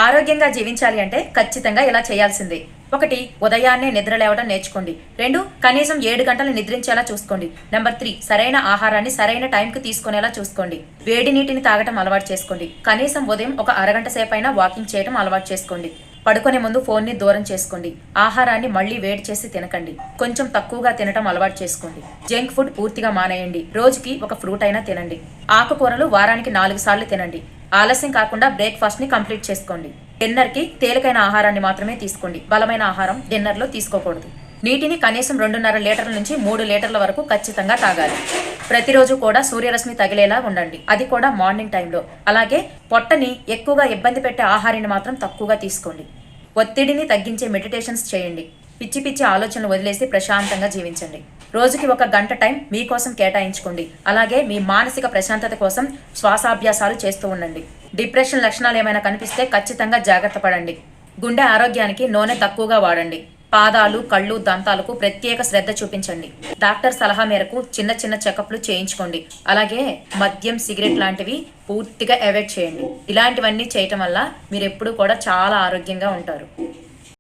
ఆరోగ్యంగా జీవించాలి అంటే ఖచ్చితంగా ఇలా చేయాల్సిందే. 1. ఉదయాన్నే నిద్ర లేవడం నేర్చుకోండి. 2. కనీసం 7 గంటలు నిద్రించేలా చూసుకోండి. నెంబర్ 3. సరైన ఆహారాన్ని సరైన టైంకి తీసుకునేలా చూసుకోండి. వేడి నీటిని తాగటం అలవాటు చేసుకోండి. కనీసం ఉదయం ఒక అరగంట సేపైనా వాకింగ్ చేయడం అలవాటు చేసుకోండి. పడుకునే ముందు ఫోన్ని దూరం చేసుకోండి. ఆహారాన్ని మళ్ళీ వేడి చేసి తినకండి. కొంచెం తక్కువగా తినటం అలవాటు చేసుకోండి. జంక్ ఫుడ్ పూర్తిగా మానేయండి. రోజుకి ఒక ఫ్రూట్ అయినా తినండి. ఆకుకూరలు వారానికి 4 సార్లు తినండి. ఆలస్యం కాకుండా బ్రేక్ఫాస్ట్ ని కంప్లీట్ చేసుకోండి. డిన్నర్ కి తేలికైన ఆహారాన్ని మాత్రమే తీసుకోండి. బలమైన ఆహారం డిన్నర్ లో తీసుకోకూడదు. నీటిని కనీసం 2.5 లీటర్ల నుంచి 3 లీటర్ల వరకు ఖచ్చితంగా తాగాలి. ప్రతిరోజు కూడా సూర్యరశ్మి తగిలేలా ఉండండి. అది కూడా మార్నింగ్ టైంలో. అలాగే పొట్టని ఎక్కువగా ఇబ్బంది పెట్టే ఆహారాన్ని మాత్రం తక్కువగా తీసుకోండి. ఒత్తిడిని తగ్గించే మెడిటేషన్స్ చేయండి. పిచ్చి పిచ్చి ఆలోచనలు వదిలేసి ప్రశాంతంగా జీవించండి. రోజుకి 1 గంట టైం మీకోసం కేటాయించుకోండి. అలాగే మీ మానసిక ప్రశాంతత కోసం శ్వాసాభ్యాసాలు చేస్తూ ఉండండి. డిప్రెషన్ లక్షణాలు ఏమైనా కనిపిస్తే ఖచ్చితంగా జాగ్రత్త పడండి. గుండె ఆరోగ్యానికి నూనె తక్కువగా వాడండి. పాదాలు, కళ్ళు, దంతాలకు ప్రత్యేక శ్రద్ధ చూపించండి. డాక్టర్ సలహా మేరకు చిన్న చిన్న చెకప్లు చేయించుకోండి. అలాగే మద్యం, సిగరెట్ లాంటివి పూర్తిగా అవాయిడ్ చేయండి. ఇలాంటివన్నీ చేయటం వల్ల మీరు ఎప్పుడూ కూడా చాలా ఆరోగ్యంగా ఉంటారు.